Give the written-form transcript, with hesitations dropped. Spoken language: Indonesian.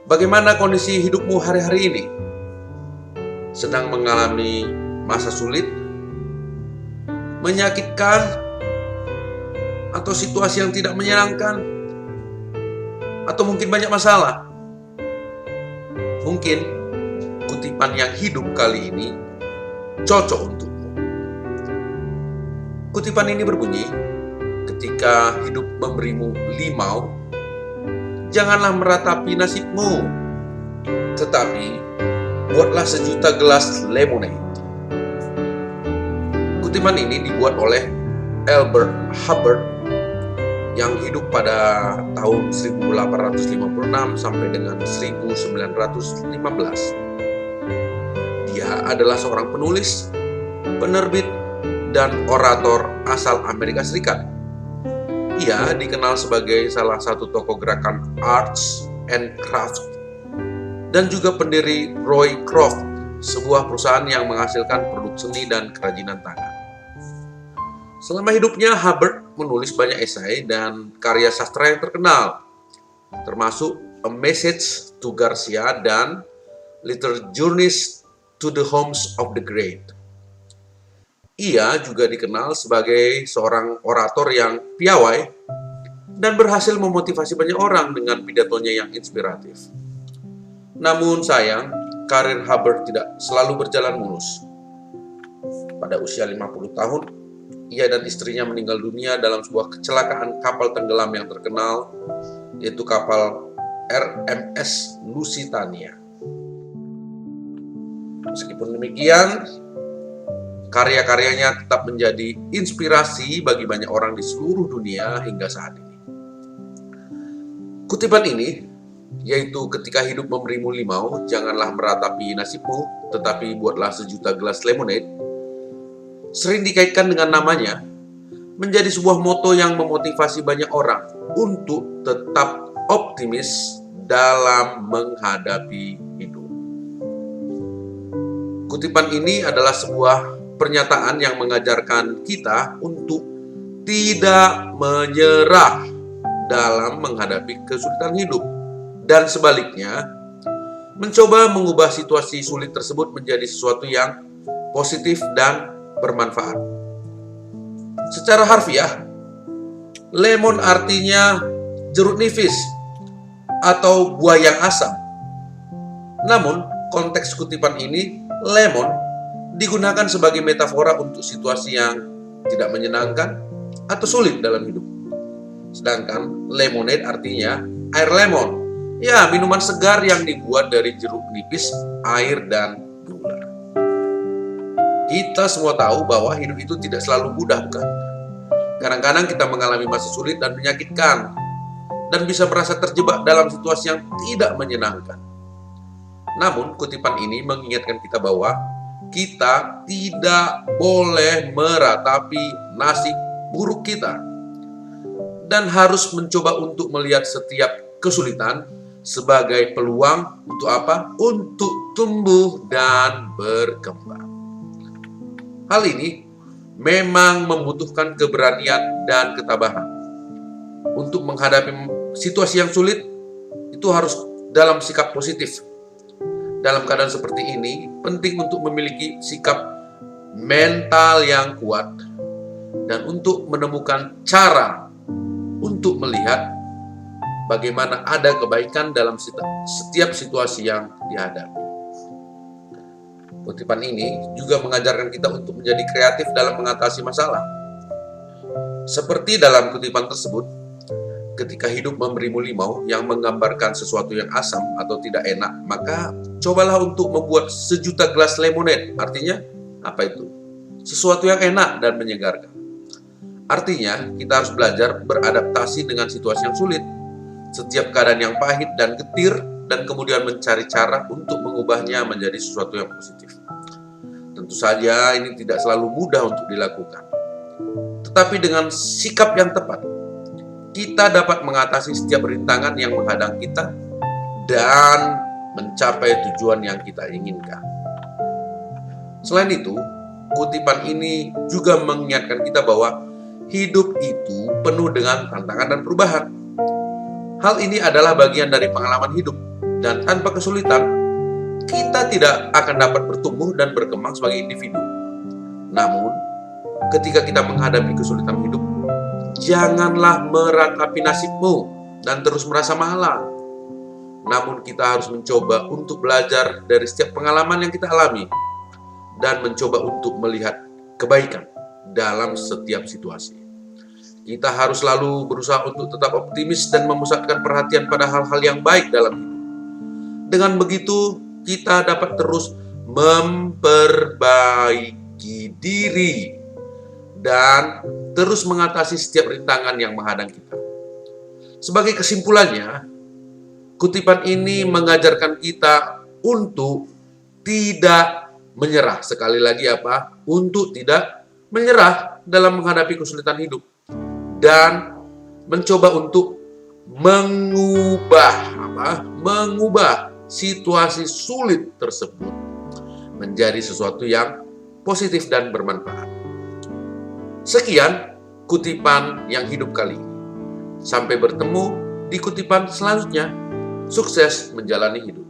Bagaimana kondisi hidupmu hari-hari ini? Sedang mengalami masa sulit, menyakitkan, atau situasi yang tidak menyenangkan, atau mungkin banyak masalah? Mungkin kutipan yang hidup kali ini cocok untukmu. Kutipan ini berbunyi, ketika hidup memberimu limau, janganlah meratapi nasibmu, tetapi buatlah sejuta gelas lemonade. Kutipan ini dibuat oleh Albert Hubbard yang hidup pada tahun 1856 sampai dengan 1915. Dia adalah seorang penulis, penerbit, dan orator asal Amerika Serikat. Ia dikenal sebagai salah satu tokoh gerakan Arts and Crafts dan juga pendiri Roy Croft, sebuah perusahaan yang menghasilkan produk seni dan kerajinan tangan. Selama hidupnya, Hubbard menulis banyak esai dan karya sastra yang terkenal, termasuk A Message to Garcia dan Little Journeys to the Homes of the Great. Ia juga dikenal sebagai seorang orator yang piawai dan berhasil memotivasi banyak orang dengan pidatonya yang inspiratif. Namun sayang, karir Hubbard tidak selalu berjalan mulus. Pada usia 50 tahun, ia dan istrinya meninggal dunia dalam sebuah kecelakaan kapal tenggelam yang terkenal, yaitu kapal RMS Lusitania. Meskipun demikian, karya-karyanya tetap menjadi inspirasi bagi banyak orang di seluruh dunia hingga saat ini. Kutipan ini, yaitu ketika hidup memberimu limau, janganlah meratapi nasibmu, tetapi buatlah sejuta gelas lemonade, sering dikaitkan dengan namanya, menjadi sebuah moto yang memotivasi banyak orang untuk tetap optimis dalam menghadapi hidup. Kutipan ini adalah sebuah pernyataan yang mengajarkan kita untuk tidak menyerah dalam menghadapi kesulitan hidup, dan sebaliknya, mencoba mengubah situasi sulit tersebut menjadi sesuatu yang positif dan bermanfaat. Secara harfiah, lemon artinya jeruk nipis atau buah yang asam. Namun, konteks kutipan ini, lemon digunakan sebagai metafora untuk situasi yang tidak menyenangkan atau sulit dalam hidup. Sedangkan lemonade artinya air lemon, ya minuman segar yang dibuat dari jeruk nipis, air, dan gula. Kita semua tahu bahwa hidup itu tidak selalu mudah, bukan? Kadang-kadang kita mengalami masa sulit dan menyakitkan, dan bisa merasa terjebak dalam situasi yang tidak menyenangkan. Namun, kutipan ini mengingatkan kita bahwa kita tidak boleh meratapi nasib buruk kita, dan harus mencoba untuk melihat setiap kesulitan sebagai peluang untuk apa? Untuk tumbuh dan berkembang. Hal ini memang membutuhkan keberanian dan ketabahan. Untuk menghadapi situasi yang sulit, itu harus dalam sikap positif. Dalam keadaan seperti ini, penting untuk memiliki sikap mental yang kuat dan untuk menemukan cara untuk melihat bagaimana ada kebaikan dalam setiap situasi yang dihadapi. Kutipan ini juga mengajarkan kita untuk menjadi kreatif dalam mengatasi masalah. Seperti dalam kutipan tersebut, ketika hidup memberimu limau yang menggambarkan sesuatu yang asam atau tidak enak, maka cobalah untuk membuat sejuta gelas lemonade. Artinya, apa itu? Sesuatu yang enak dan menyegarkan. Artinya, kita harus belajar beradaptasi dengan situasi yang sulit, setiap keadaan yang pahit dan getir, dan kemudian mencari cara untuk mengubahnya menjadi sesuatu yang positif. Tentu saja ini tidak selalu mudah untuk dilakukan. Tetapi dengan sikap yang tepat, kita dapat mengatasi setiap rintangan yang menghadang kita dan mencapai tujuan yang kita inginkan. Selain itu, kutipan ini juga mengingatkan kita bahwa hidup itu penuh dengan tantangan dan perubahan. Hal ini adalah bagian dari pengalaman hidup Dan tanpa kesulitan, kita tidak akan dapat bertumbuh dan berkembang sebagai individu. Namun, ketika kita menghadapi kesulitan hidup, janganlah meratapi nasibmu dan terus merasa malang. Namun kita harus mencoba untuk belajar dari setiap pengalaman yang kita alami dan mencoba untuk melihat kebaikan dalam setiap situasi. Kita harus selalu berusaha untuk tetap optimis dan memusatkan perhatian pada hal-hal yang baik dalam hidup. Dengan begitu, kita dapat terus memperbaiki diri dan terus mengatasi setiap rintangan yang menghadang kita. Sebagai kesimpulannya, kutipan ini mengajarkan kita untuk tidak menyerah. Sekali lagi untuk tidak menyerah dalam menghadapi kesulitan hidup. Dan mencoba untuk mengubah situasi sulit tersebut menjadi sesuatu yang positif dan bermanfaat. Sekian kutipan yang hidup kali ini. Sampai bertemu di kutipan selanjutnya. Sukses menjalani hidup.